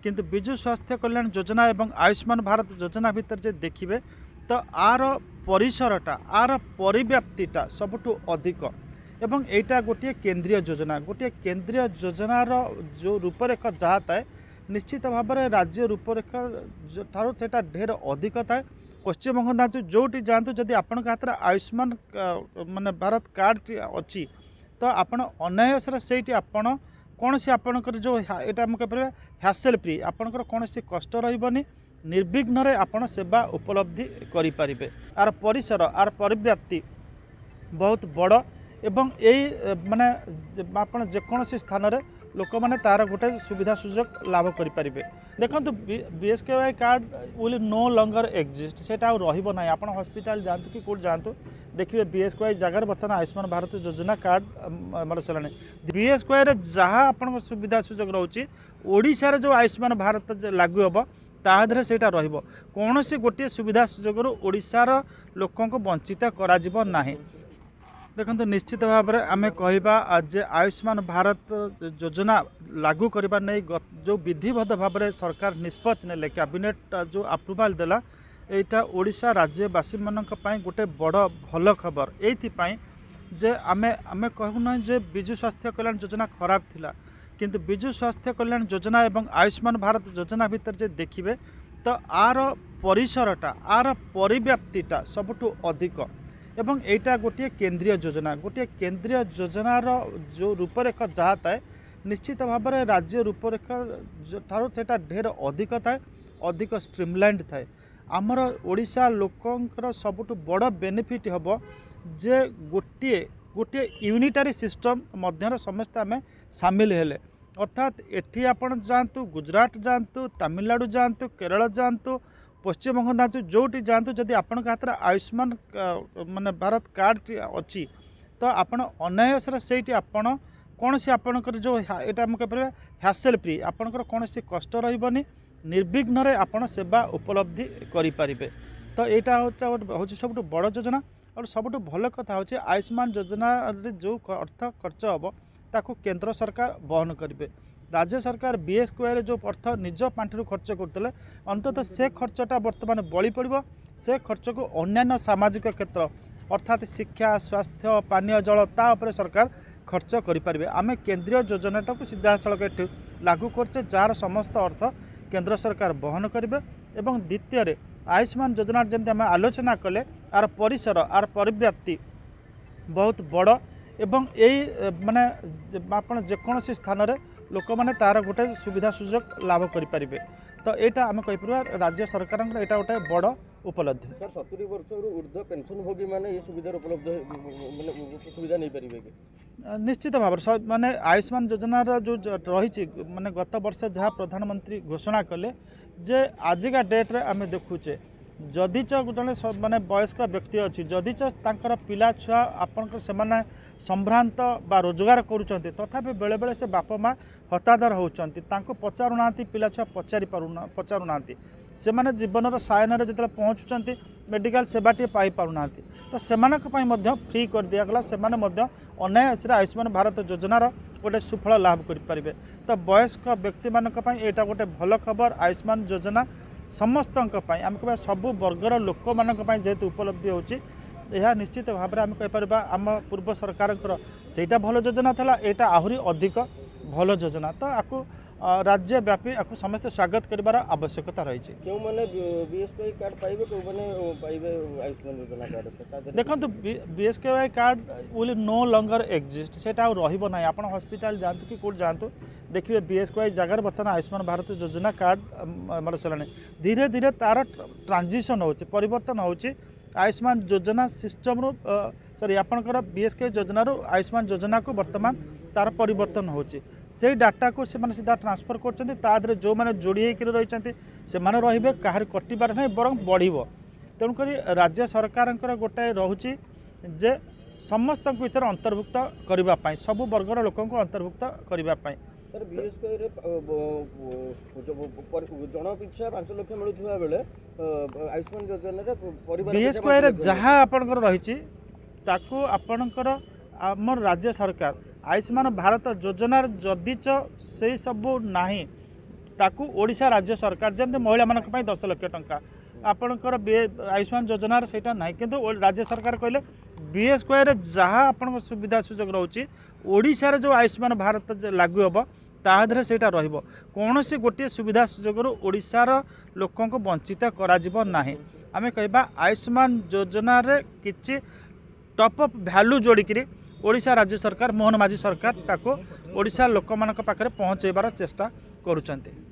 किंतु विजु स्वास्थ्य कल्याण योजना एवं आयुष्मान भारत योजना भितर जे देखिए तो आर परिसरटा आर परिव्याप्तिटा सबुठु अधिक एवं एटा गोटे केंद्रीय योजना गोटे केंद्रीय योजनार जो रूपरेखा जहाँ थाए निश्चित भाव में राज्य रूपरेखा ठारू से ढेर अधिक थाए। पश्चिमबंग जातु जोटी जातु जदि आपण हाथ में आयुष्मान माने भारत कार्ड अच्छी तो आपण अनायास से आपण कौन सी आपणकर जो यहाँ मुझे कह हैसल फ्री आपणकर कौन सी कष्ट रही निर्विघ्न आपण सेवा उपलब्धि करें। आर परिसर आर परिव्याप्ति बहुत बड़ एवं यही माने आपण जेकोसी स्थान रे लोक मैंने तार गोटे सुविधा सुजोग लाभ करें। देखो BSKY card will no longer exist से रही आप हॉस्पिटल जातु कि कौट जातु देखिए बीएसकेवाई जगार बर्तमान आयुष्मान भारत योजना कार्ड मर चलानी बीएसकेवाई जहाँ आप सुविधा सुजोग रोचे ओडिशार जो आयुष्मान भारत लागू हम तादरे से कौन सी गोटे सुविधा सुजोग ओडिशार लोकों को वंचित करा नहीं। देखो निश्चित भाव में आम कहवा आज आयुष्मान भारत योजना लागू करने नहीं जो विधिबद्ध भाव में सरकार निष्पत्ति ने कैबिनेट जो अप्रूवाल देला यहाँ ओडिशा राज्यवासी मानक गोटे बड़ भल खबर ये जे आमे कहूना जे विजु स्वास्थ्य कल्याण योजना खराब थिला किंतु विजु स्वास्थ्य कल्याण योजना एवं आयुष्मान भारत योजना भितर जे देखिए तो आर परिसरटा आर परिव्याप्तिटा सबुठु अधिक एवं एटा गोटे केंद्रीय योजनार जो रूपरेखा जहाँ थाए निश्चित भाव में राज्य रूपरेखा ठारू से ढेर अधिक थाए अधिक स्ट्रीमलाइंड थाए। आमर ओडिशा लोकंकर सबुठु बड़ बेनिफिट हम जे गोटे गोटे यूनिटारी सिस्टम मध्य समस्त आम सामिल हेले अर्थात एठी आपण जातु गुजरात जातु तमिलनाडु जातु केरल जातु पश्चिमबंग जातु जोटी जातु जदि आपण हाथ में आयुष्मान माने भारत कार्ड अच्छी तो आपण अनायास से आपण कौन सी आपणकर जो यहाँ मुझे कह हैसल फ्री आपणकर कौन सी कष्ट रही निर्विघ्न आपण सेवा उपलब्धि करें। तो यहाँ हूँ सब बड़ योजना और सबुठ भल कथा हूँ आयुष्मान योजना जो अर्थ खर्च हम ताकू केंद्र सरकार बहन करेंगे। राज्य सरकार बीएसकेवाई जो अर्थ निज पांठि खर्च करते अंततः से खर्चटा बर्तमान बड़ी पड़ो से खर्च को अन्य सामाजिक क्षेत्र अर्थात शिक्षा स्वास्थ्य पानीय जल तापर सरकार खर्च करें। आम केंद्रीय योजनाटा को सीधा सड़क लागू करचे जार समस्त अर्थ केंद्र सरकार बहन करेंगे। एवं द्वितीय आयुष्मान योजना जमी आम आलोचना कले आर परिसर आर परिव्याप्ति बहुत बड़ एवं यही माने आप जेकोसी स्थान रे लोक मैंने तार गोटे सुविधा सुजोग लाभ करें। तो यहाँ आम कहीपर राज्य सरकार यहाँ गोटे बड़ उपलब्धि। सर 70 वर्ष ऊर्ध्व पेंशन भोगी मैंने ये सुविधा उपलब्ध सुविधा नहीं पारे कि निश्चित भाव माने आयुष्मान योजनार जो रही माने गत वर्ष जहाँ प्रधानमंत्री घोषणा कले जे आजिका डेट्रे आम देखुचे जदि जड़े माने वयस्क व्यक्ति अच्छी जदि पिला छुआ आपण से संभ्रांत बा रोजगार करुँच तथापि बेले बेले से बाप माँ हतादर होती पचारूना पिला छुआ पचारूना से माने जीवन सायन जो पहुँचुंट मेडिकल सेवाटी पाई पारना तो से फ्री कर दिगला से अनायास आयुष्मान भारत योजनार गोटे सुफल लाभ करें। तो वयस्क व्यक्ति मानक यहाँ गोटे भल खबर आयुष्मान योजना समस्त आम कह सबु वर्गर लोक मानक जेहेतु उपलब्धि होची यह निश्चित भाव में आम कहीपर आम पूर्व सरकार सेटा भल योजना था यहाँ आहरी अधिक भल योजना तो आपको राज्यव्यापी आपको समस्त स्वागत करार आवश्यकता रही देखो BSKY card will no longer exist से रही आप हॉस्पिटल जातु कि कौट जातु देखिए बीएसकेवाई जगार बर्तमान आयुष्मान भारत योजना कार्ड मर चलानी धीरे धीरे तार ट्रांजिशन हो परिवर्तन हो आयुष्मान योजना सिस्टम रू सॉरी आपणकर बीएसके योजना रू आयुष्मान योजना को बर्तमान तार परिवर्तन होची से डाटा को से माने सीधा ट्रांसफर कर जो मैंने जोड़ी रही से रे कहार कटिबार नहीं बर बढ़ तेणुक राज्य सरकार गोटे रोचे जे समस्त भर अंतर्भुक्त करने सबु वर्गर लोक अंतर्भुक्त करने सर बीएसके जन पिछा 5 लाख मिलुवा बेले आयुष्मान योजना बीएसके जहाँ आपणकर रही आपणकर आम राज्य सरकार आयुष्मान भारत योजनार जदि से सबू नहीं ताकू ओडिशा राज्य सरकार जमी महिला मान 10 लाख टंका आपणकर आयुष्मान योजनार सेटा ना कि राज्य सरकार कहले बीएसके जहाँ आपण सुविधा सुजोग रोचे ओडिशार जो आयुष्मान भारत लागू हम ताधरे सेटा रहिबो कौन से गोटे सुविधा सुजोग ओडिशार लोकों को वंचित करा जिवो नाही आमे कहबा आयुष्मान योजना रे किछि टॉप अप वैल्यू जोड़िकी ओडिशा राज्य सरकार मोहन माझी सरकार ताको ओडिशा लोक मान पाखरे पहुँचेबार चेष्टा करुचंती।